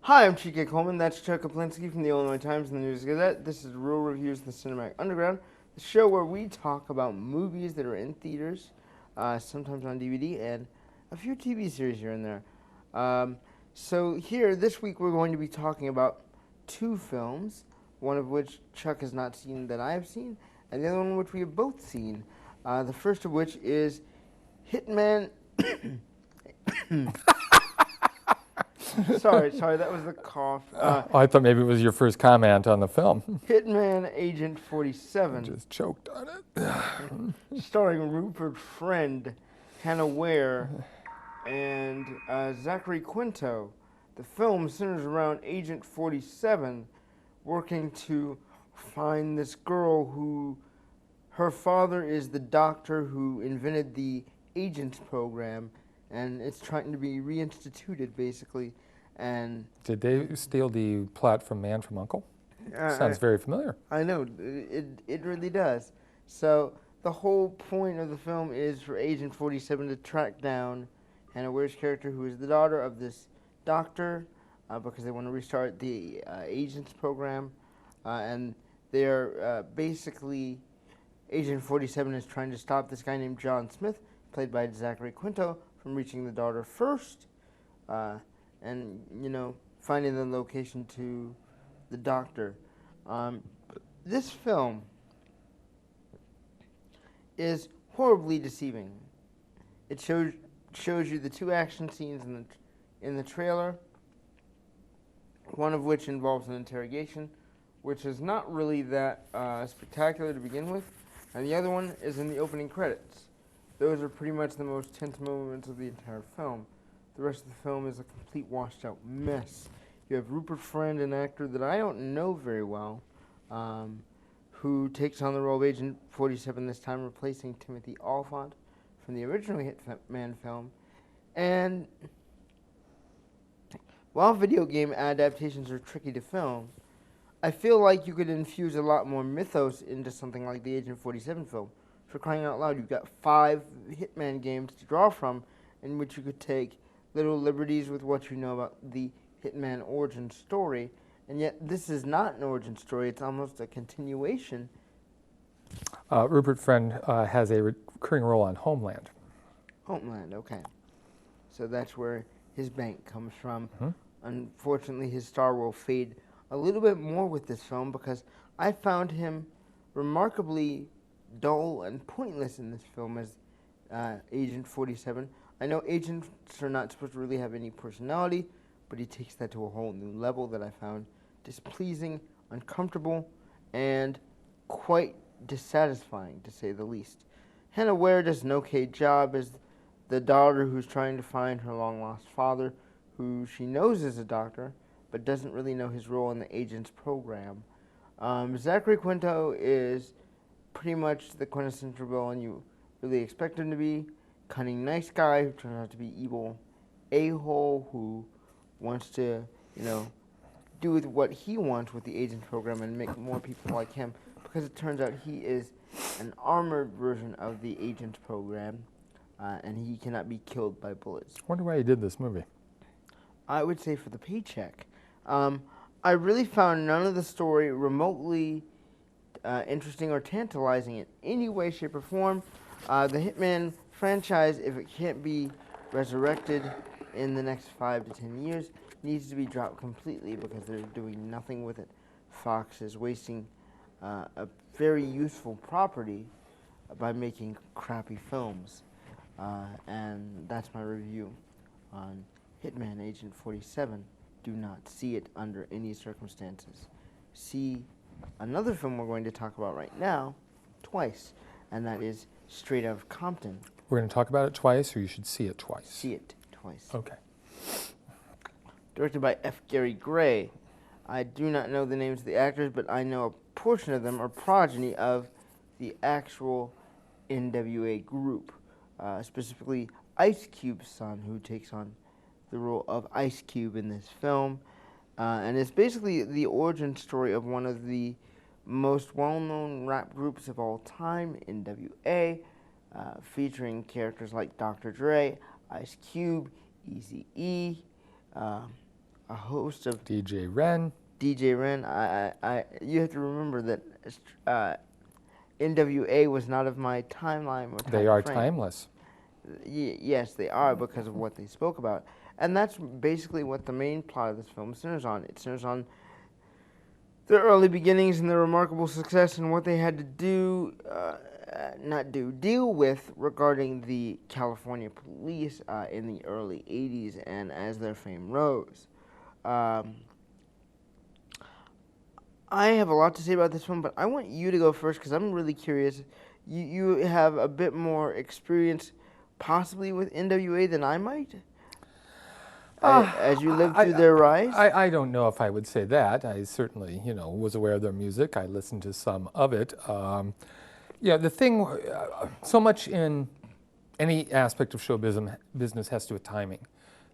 Hi, I'm Chike Coleman. That's Chuck Kaplinsky from the Illinois Times and the News Gazette. This is Real Reviews of the Cinematic Underground, the show where we talk about movies that are in theaters, sometimes on DVD, and a few TV series here and there. So here, this week, we're going to be talking about two films, one of which Chuck has not seen that I have seen, and the other one which we have both seen. The first of which is Hitman. sorry, that was the cough. I thought maybe it was your first comment on the film. Hitman Agent 47, Just choked on it. starring Rupert Friend, Hannah Ware, and Zachary Quinto. The film centers around Agent 47 working to find this girl who her father is the doctor who invented the agents program, and it's trying to be reinstituted basically. And Did they steal the plot from Man from Uncle? uh, Sounds very familiar. I know, it really does. So the whole point of the film is for Agent 47 to track down Hannah Ware's character, who is the daughter of this doctor, because they want to restart the agents program, and they're basically Agent 47 is trying to stop this guy named John Smith, played by Zachary Quinto, from reaching the daughter first, and finding the location to the doctor. This film is horribly deceiving. It shows you the two action scenes in the trailer, one of which involves an interrogation, which is not really that spectacular to begin with, and the other one is in the opening credits. Those are pretty much the most tense moments of the entire film. The rest of the film is a complete washed out mess. You have Rupert Friend, an actor that I don't know very well, who takes on the role of Agent 47 this time, replacing Timothy Olyphant from the original Hitman film. And while video game adaptations are tricky to film, I feel like you could infuse a lot more mythos into something like the Agent 47 film. For crying out loud, you've got 5 Hitman games to draw from, in which you could take little liberties with what you know about the Hitman origin story, and yet this is not an origin story, it's almost a continuation. Rupert Friend has a recurring role on Homeland. Homeland, okay. So that's where his bank comes from. Hmm? Unfortunately, his star will fade a little bit more with this film because I found him remarkably dull and pointless in this film as Agent 47. I know agents are not supposed to really have any personality, but he takes that to a whole new level that I found displeasing, uncomfortable, and quite dissatisfying, to say the least. Hannah Ware does an okay job as the daughter who's trying to find her long-lost father, who she knows is a doctor, but doesn't really know his role in the agent's program. Zachary Quinto is pretty much the quintessential villain you really expect him to be. Cunning nice guy who turns out to be evil a-hole who wants to, do with what he wants with the agent program and make more people like him, because it turns out he is an armored version of the agent program, and he cannot be killed by bullets. I wonder why he did this movie. I would say for the paycheck. I really found none of the story remotely interesting or tantalizing in any way, shape, or form. The Hitman franchise, if it can't be resurrected in the next 5 to 10 years, needs to be dropped completely because they're doing nothing with it. Fox is wasting a very useful property by making crappy films. And that's my review on Hitman Agent 47. Do not see it under any circumstances. See another film we're going to talk about right now twice, and that is Straight Out of Compton. We're going to talk about it twice, or you should see it twice? See it twice. Okay. Directed by F. Gary Gray. I do not know the names of the actors, but I know a portion of them are progeny of the actual NWA group, specifically Ice Cube's son, who takes on the role of Ice Cube in this film. And it's basically the origin story of one of the most well-known rap groups of all time, NWA, featuring characters like Dr. Dre, Ice Cube, Eazy-E, a host of DJ Ren. DJ Ren. You have to remember that NWA was not of my timeline or They time are frame. timeless. Yes, they are because of what they spoke about. And that's basically what the main plot of this film centers on. It centers on their early beginnings and their remarkable success and what they had to deal with regarding the California police in the early 80s and as their fame rose. I have a lot to say about this film, but I want you to go first because I'm really curious. You have a bit more experience possibly with NWA than I might, as you lived through their rise. I don't know if I would say that. I certainly, was aware of their music. I listened to some of it. The thing, so much in any aspect of show business has to do with timing.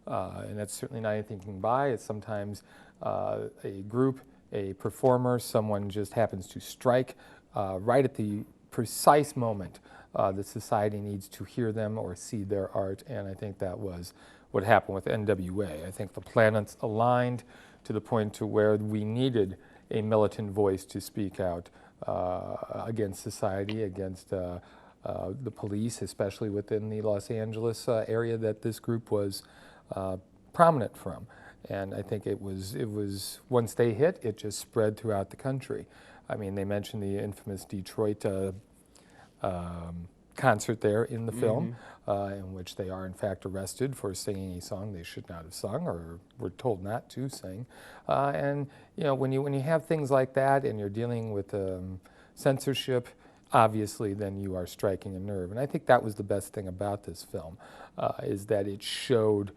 And that's certainly not anything you can buy. It's sometimes a group, a performer, someone just happens to strike right at the precise moment that society needs to hear them or see their art. And I think that was what happened with NWA. I think the planets aligned to the point to where we needed a militant voice to speak out against society, against the police, especially within the Los Angeles area that this group was prominent from. And I think it was once they hit, it just spread throughout the country. I mean, they mentioned the infamous Detroit concert there in the film, in which they are in fact arrested for singing a song they should not have sung or were told not to sing. And when you have things like that and you're dealing with censorship, obviously then you are striking a nerve. And I think that was the best thing about this film, is that it showed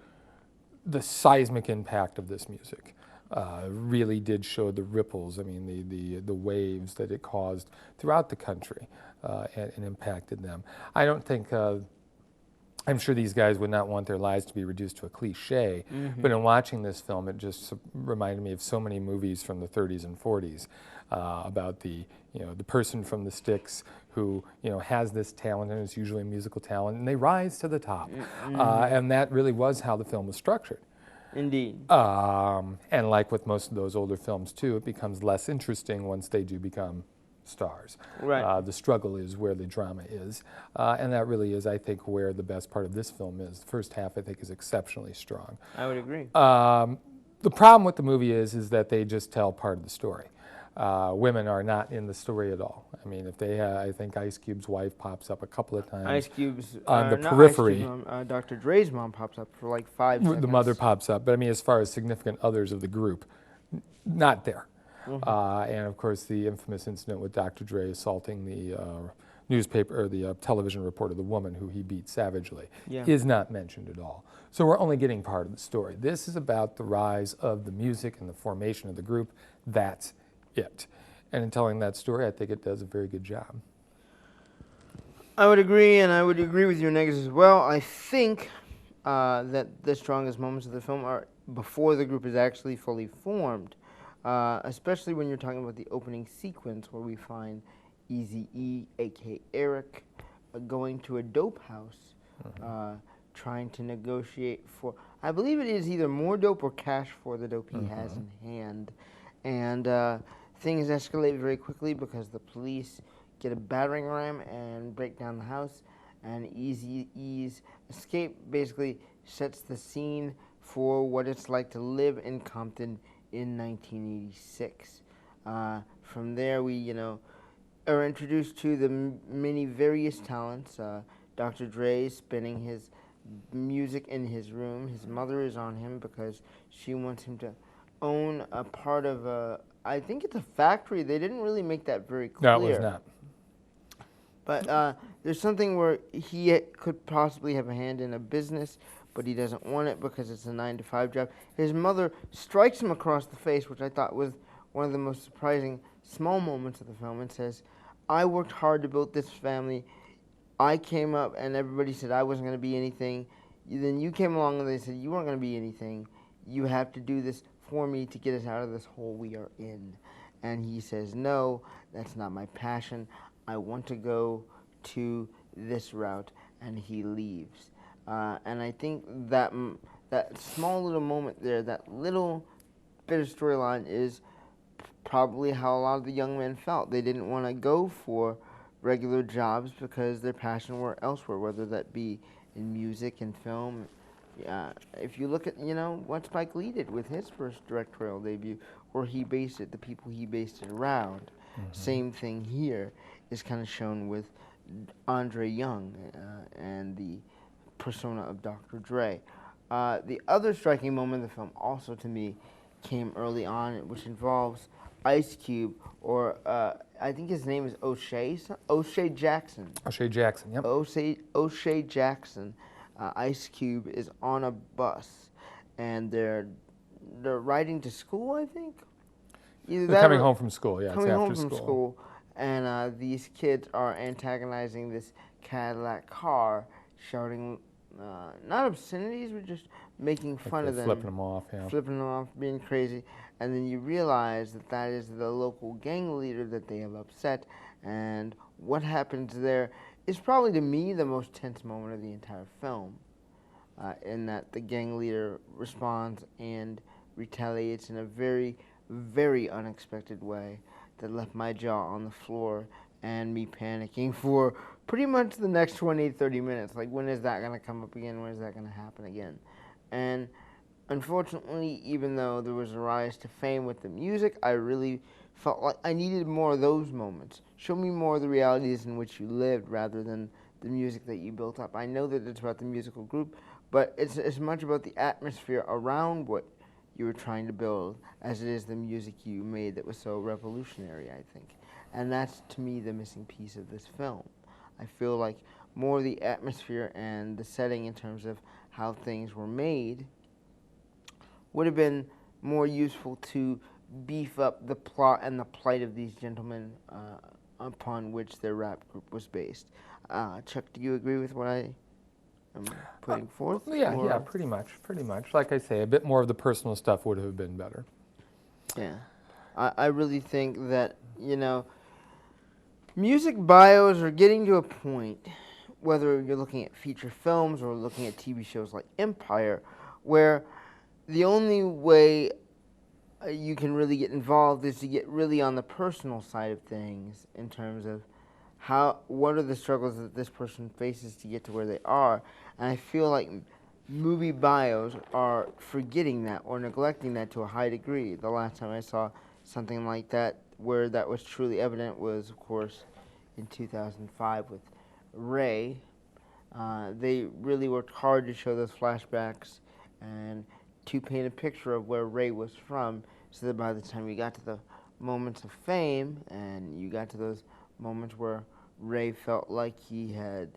the seismic impact of this music. Really did show the ripples, I mean the waves that it caused throughout the country and impacted them. I don't think, I'm sure these guys would not want their lives to be reduced to a cliche, but in watching this film it just reminded me of so many movies from the 30s and 40s about the person from the sticks who has this talent, and it's usually a musical talent, and they rise to the top. And that really was how the film was structured. Indeed. And like with most of those older films too, it becomes less interesting once they do become stars. Right. The struggle is where the drama is, and that really is, I think, where the best part of this film is. The first half, I think, is exceptionally strong. I would agree. The problem with the movie is that they just tell part of the story. Women are not in the story at all. I mean, I think Ice Cube's wife pops up a couple of times. Ice Cube's on the not periphery. Ice Cube's mom, Dr. Dre's mom pops up for like 5 seconds. The mother pops up, but I mean, as far as significant others of the group, not there. And of course, the infamous incident with Dr. Dre assaulting the newspaper or the television reporter, the woman who he beat savagely, is not mentioned at all. So we're only getting part of the story. This is about the rise of the music and the formation of the group. That's it. And in telling that story, I think it does a very good job. I would agree, and I would agree with your negatives as well. I think that the strongest moments of the film are before the group is actually fully formed, especially when you're talking about the opening sequence where we find Eazy-E, a.k.a. Eric, going to a dope house, trying to negotiate for, I believe it is either more dope or cash for the dope he has in hand. And things escalate very quickly because the police get a battering ram and break down the house, and Eazy-E's escape basically sets the scene for what it's like to live in Compton in 1986. From there, we, are introduced to the many various talents. Dr. Dre spinning his music in his room. His mother is on him because she wants him to own a part of I think it's a factory. They didn't really make that very clear. No, it was not. But there's something where he could possibly have a hand in a business, but he doesn't want it because it's a 9-to-5 job. His mother strikes him across the face, which I thought was one of the most surprising small moments of the film, and says, I worked hard to build this family. I came up and everybody said I wasn't going to be anything. Then you came along and they said you weren't going to be anything. You have to do this for me to get us out of this hole we are in. And he says, no, that's not my passion. I want to go to this route. And he leaves. And I think that that small little moment there, that little bit of storyline is probably how a lot of the young men felt. They didn't want to go for regular jobs because their passion were elsewhere, whether that be in music and film. If you look at, what Spike Lee did with his first directorial debut, where he based it, the people he based it around. Same thing here is kind of shown with Andre Young and the persona of Dr. Dre. The other striking moment of the film, also to me, came early on, which involves Ice Cube, or I think his name is O'Shea Jackson. O'Shea Jackson, yep. O'Shea Jackson. Ice Cube is on a bus, and they're riding to school, I think. They're coming home from school, yeah. Coming it's home after from school, and these kids are antagonizing this Cadillac car, shouting not obscenities, but just making fun of them. Flipping them off, yeah. Flipping them off, being crazy. And then you realize that that is the local gang leader that they have upset. And what happens there is probably, to me, the most tense moment of the entire film. In that the gang leader responds and retaliates in a very, very unexpected way that left my jaw on the floor and me panicking for pretty much the next 20, 30 minutes. Like, when is that going to come up again? When is that going to happen again? And unfortunately, even though there was a rise to fame with the music, I really felt like I needed more of those moments. Show me more of the realities in which you lived rather than the music that you built up. I know that it's about the musical group, but it's as much about the atmosphere around what you were trying to build as it is the music you made that was so revolutionary, I think. And that's, to me, the missing piece of this film. I feel like more of the atmosphere and the setting in terms of how things were made would have been more useful to beef up the plot and the plight of these gentlemen upon which their rap group was based. Chuck, do you agree with what I am putting forth? Yeah, pretty much. Like I say, a bit more of the personal stuff would have been better. Yeah. I really think that, music bios are getting to a point, whether you're looking at feature films or looking at TV shows like Empire, where the only way you can really get involved is to get really on the personal side of things in terms of what are the struggles that this person faces to get to where they are. And I feel like movie bios are forgetting that or neglecting that to a high degree. The last time I saw something like that where that was truly evident was, of course, in 2005 with Ray. They really worked hard to show those flashbacks and to paint a picture of where Ray was from, so that by the time you got to the moments of fame and you got to those moments where Ray felt like he had,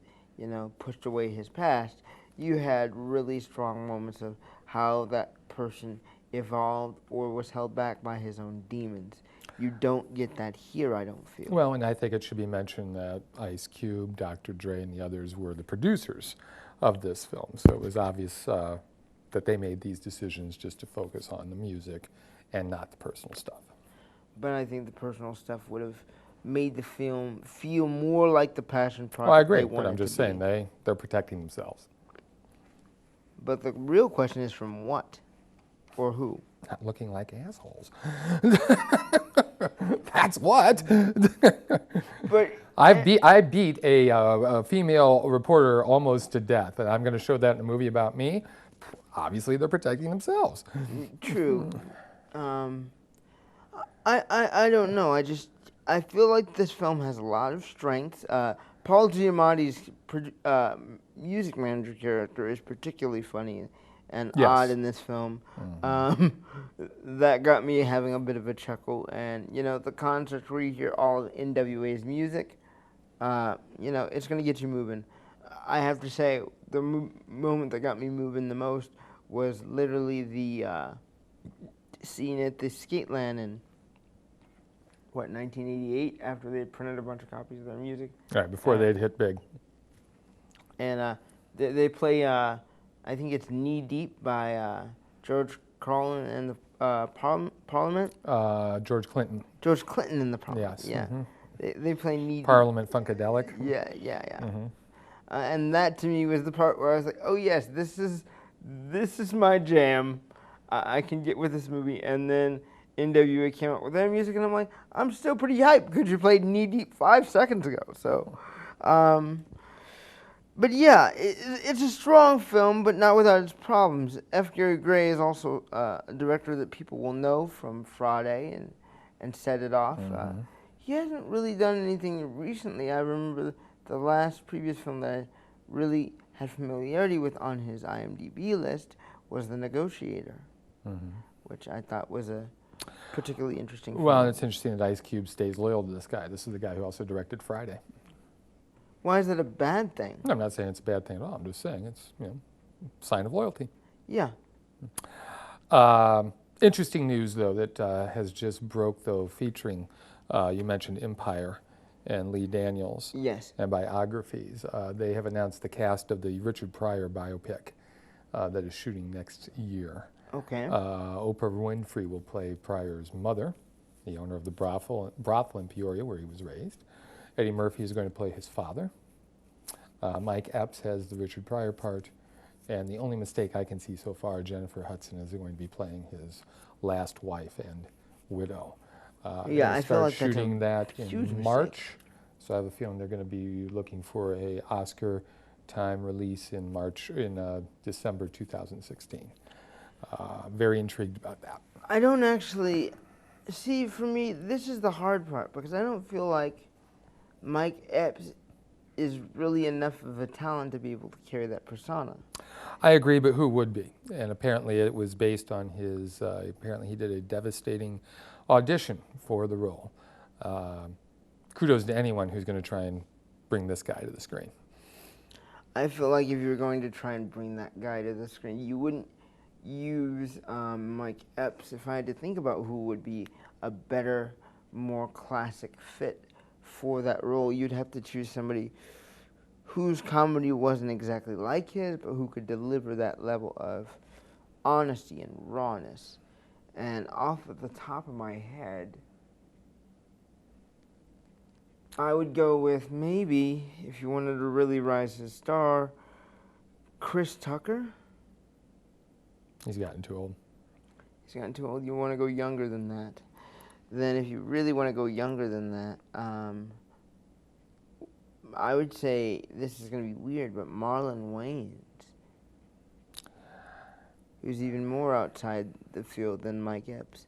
pushed away his past, you had really strong moments of how that person evolved or was held back by his own demons. You don't get that here, I don't feel. Well, and I think it should be mentioned that Ice Cube, Dr. Dre, and the others were the producers of this film, so it was obvious that they made these decisions just to focus on the music and not the personal stuff. But I think the personal stuff would have made the film feel more like the passion project. Well, I agree, but I'm just saying they're protecting themselves. But the real question is, from what or who? Not looking like assholes. That's what. But I beat a female reporter almost to death, and I'm going to show that in a movie about me. Obviously, they're protecting themselves. True. I don't know. I feel like this film has a lot of strengths. Paul Giamatti's music manager character is particularly funny and odd in this film. That got me having a bit of a chuckle. And, the concerts where you hear all of NWA's music, it's going to get you moving. I have to say, the moment that got me moving the most was literally the scene at the Skateland in, 1988, after they had printed a bunch of copies of their music. Right, before they'd hit big. And they play, I think it's Knee Deep by George Carlin and the Parliament. George Clinton. George Clinton in the Parliament. Yes. Yeah. They play Knee Deep. Parliament Funkadelic. Yeah. And that to me was the part where I was like, oh yes, this is this is my jam. I can get with this movie. And then NWA came out with their music, and I'm like, I'm still pretty hyped because you played Knee Deep 5 seconds ago. So, but yeah, it's a strong film, but not without its problems. F. Gary Gray is also a director that people will know from Friday and Set It Off. He hasn't really done anything recently. I remember the last previous film that I really had familiarity with on his IMDb list was The Negotiator, which I thought was a particularly interesting film. Well, it's interesting that Ice Cube stays loyal to this guy. This is the guy who also directed Friday. Why is that a bad thing? I'm not saying it's a bad thing at all. I'm just saying it's, sign of loyalty. Yeah. Interesting news, though, that has just broke, though, featuring, you mentioned Empire and Lee Daniels. Yes. And biographies. They have announced the cast of the Richard Pryor biopic that is shooting next year. Okay. Oprah Winfrey will play Pryor's mother, the owner of the brothel in Peoria where he was raised. Eddie Murphy is going to play his father. Mike Epps has the Richard Pryor part. And the only mistake I can see so far, Jennifer Hudson is going to be playing his last wife and widow. Yeah, I feel like that's shooting that huge in March. So I have a feeling they're going to be looking for a Oscar time release in December 2016. Very intrigued about that. I don't actually see. For me, this is the hard part because I don't feel like Mike Epps is really enough of a talent to be able to carry that persona. I agree, but who would be? And apparently it was based on his, apparently he did a devastating audition for the role. Kudos to anyone who's going to try and bring this guy to the screen. I feel like if you were going to try and bring that guy to the screen, you wouldn't use Mike Epps. If I had to think about who would be a better, more classic fit for that role, you'd have to choose somebody whose comedy wasn't exactly like his, but who could deliver that level of honesty and rawness. And off of the top of my head, I would go with maybe, if you wanted to really rise his star, Chris Tucker. He's gotten too old. He's gotten too old. You want to go younger than that. Then if you really want to go younger than that, I would say, this is going to be weird, but Marlon Wayans, who's even more outside the field than Mike Epps.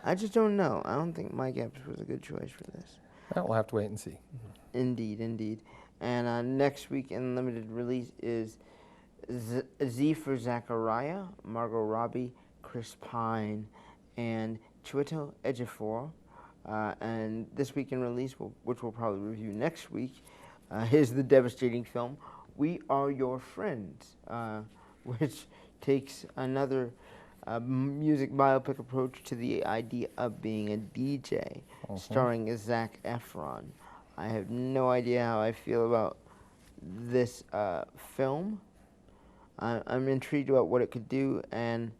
I just don't know. I don't think Mike Epps was a good choice for this. Well, we'll have to wait and see. Indeed, indeed. And next week in limited release is Z for Zachariah, Margot Robbie, Chris Pine, and Chiwetel Ejiofor. And this week in release, which we'll probably review next week, is the devastating film We Are Your Friends, which takes another music biopic approach to the idea of being a DJ, starring Zac Efron. I have no idea how I feel about this film. I'm intrigued about what it could do, and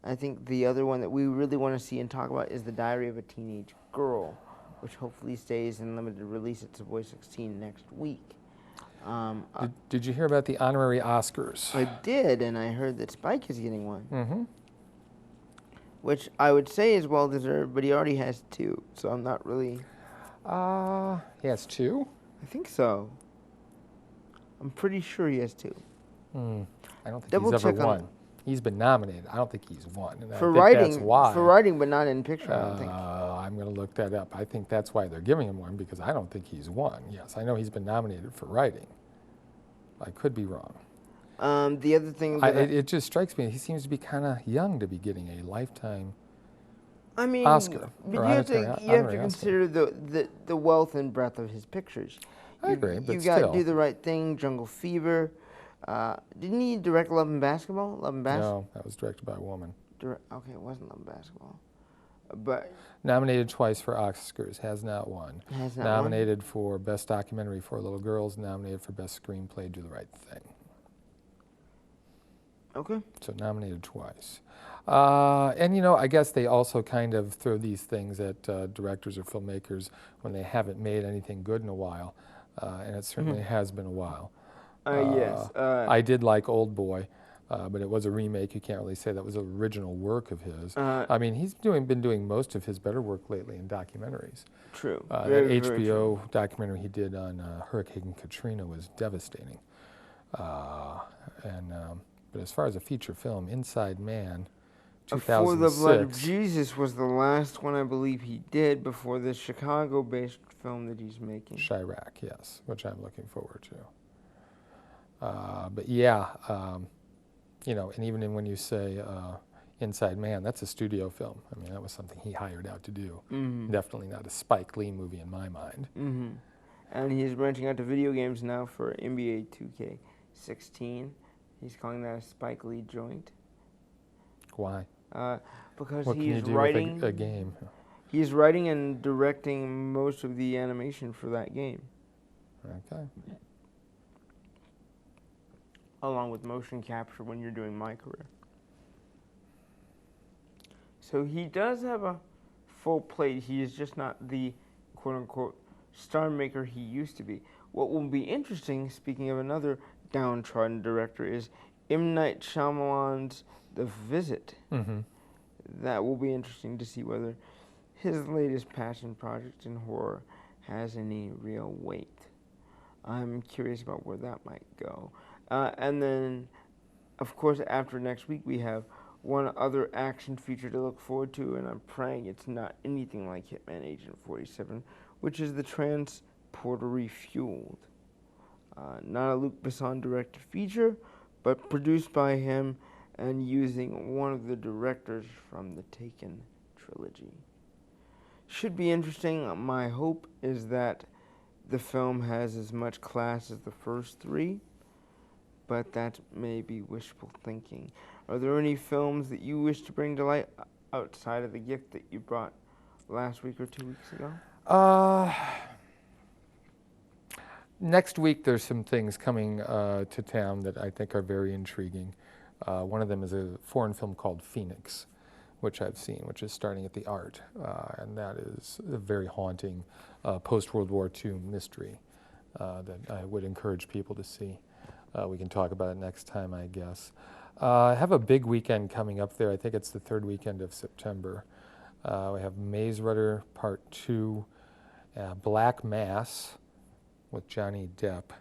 I think the other one that we really want to see and talk about is The Diary of a Teenage Girl, which hopefully stays in limited release at Savoy 16 next week. Did you hear about the honorary Oscars? I did, and I heard that Spike is getting one. Which I would say is well deserved, but he already has 2, so I'm not really. He has 2? I think so. I'm pretty sure he has 2. I don't think Double he's ever check on won. He's been nominated. I don't think he's won. And For I think writing, that's why. for writing, but not in picture. I don't think. I'm going to look that up. I think that's why they're giving him one, because I don't think he's won. Yes, I know he's been nominated for writing. I could be wrong. The other thing that it just strikes me, he seems to be kind of young to be getting a lifetime Oscar. But you have to consider the wealth and breadth of his pictures. I agree, but you got still. Do the Right Thing, Jungle Fever. Didn't he direct Love and Basketball? No, that was directed by a woman. Okay, it wasn't Love and Basketball. But nominated twice for Oscars, has not won. Has not nominated for Best Documentary for Little Girls, nominated for Best Screenplay, Do the Right Thing. Okay. So nominated twice. And, I guess they also kind of throw these things at directors or filmmakers when they haven't made anything good in a while, and it certainly has been a while. Yes. I did like Old Boy. but it was a remake. You can't really say that was an original work of his. Uh, I mean, he's been doing most of his better work lately in documentaries. True. That Very, very true. HBO documentary he did on Hurricane Katrina was devastating. But as far as a feature film, Inside Man, For the Blood of 2006. Jesus was the last one I believe he did before the Chicago-based film that he's making. Chirac, yes, which I'm looking forward to. But yeah, and even when you say Inside Man, that's a studio film. I mean, that was something he hired out to do. Mm-hmm. Definitely not a Spike Lee movie in my mind. Mm-hmm. And he's branching out to video games now for NBA 2K16. He's calling that a Spike Lee joint. Why? Because What can you he's do writing with a game? He's writing and directing most of the animation for that game, Okay. along with motion capture when you're doing my career. So he does have a full plate. He is just not the quote-unquote star maker he used to be. What will be interesting, speaking of another downtrodden director, is M. Night Shyamalan's The Visit. Mm-hmm. That will be interesting to see whether his latest passion project in horror has any real weight. I'm curious about where that might go. And then, of course, after next week, we have one other action feature to look forward to, and I'm praying it's not anything like Hitman Agent 47, which is the Transporter Refueled. Not a Luc Besson directed feature, but produced by him and using one of the directors from the Taken trilogy. Should be interesting. My hope is that the film has as much class as the first three, but that may be wishful thinking. Are there any films that you wish to bring to light outside of the gift that you brought last week or 2 weeks ago? Next week, there's some things coming to town that I think are very intriguing. One of them is a foreign film called Phoenix, which I've seen, which is starting at the Art, and that is a very haunting post-World War II mystery that I would encourage people to see. We can talk about it next time, I guess. I have a big weekend coming up there. I think it's the third weekend of September. We have Maze Runner Part 2, Black Mass with Johnny Depp.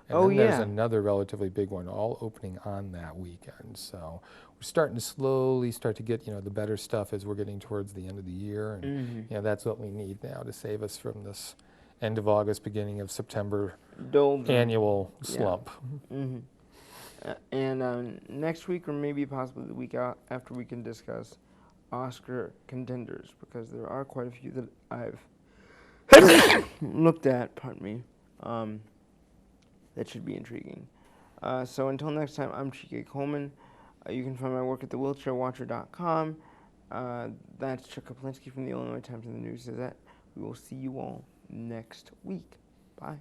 And then there's another relatively big one, all opening on that weekend. So we're starting to slowly start to get, the better stuff as we're getting towards the end of the year. And, that's what we need now to save us from this end of August, beginning of September annual slump. Yeah. Mm-hmm. And next week, or maybe possibly the week after, we can discuss Oscar contenders, because there are quite a few that I've looked at, that should be intriguing. So until next time, I'm Chike Coleman. You can find my work at thewheelchairwatcher.com. That's Chuck Kaplinsky from the Illinois Times and the News Gazette. We will see you all next week. Bye.